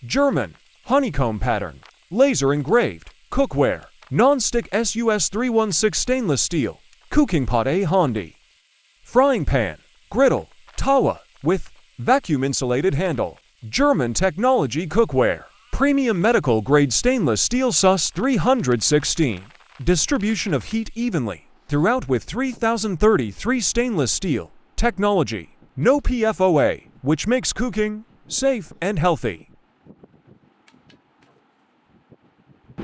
German honeycomb pattern, laser engraved, cookware, non-stick SUS-316 stainless steel, cooking pot HANDI, frying pan, griddle, Tawa, with vacuum insulated handle, German technology cookware, premium medical grade stainless steel SUS-316, distribution of heat evenly throughout with 3033 stainless steel, technology, no PFOA, which makes cooking safe and healthy.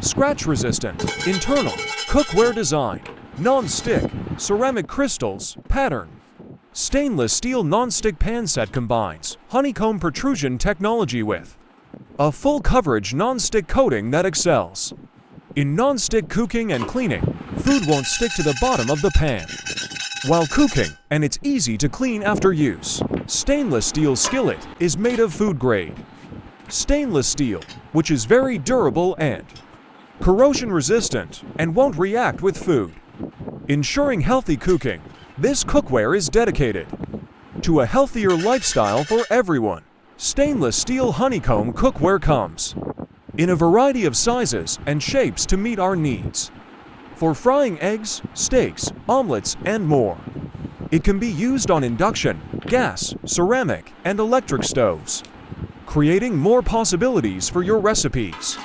Scratch resistant, internal, cookware design, non-stick, ceramic crystals, pattern. Stainless steel non-stick pan set combines honeycomb protrusion technology with a full coverage non-stick coating that excels in non-stick cooking and cleaning. Food won't stick to the bottom of the pan while cooking, and it's easy to clean after use. Stainless steel skillet is made of food grade stainless steel, which is very durable and corrosion resistant and won't react with food, ensuring healthy cooking. This cookware is dedicated to a healthier lifestyle for everyone. Stainless steel honeycomb cookware comes in a variety of sizes and shapes to meet our needs. For frying eggs, steaks, omelets, and more. It can be used on induction, gas, ceramic, and electric stoves, creating more possibilities for your recipes.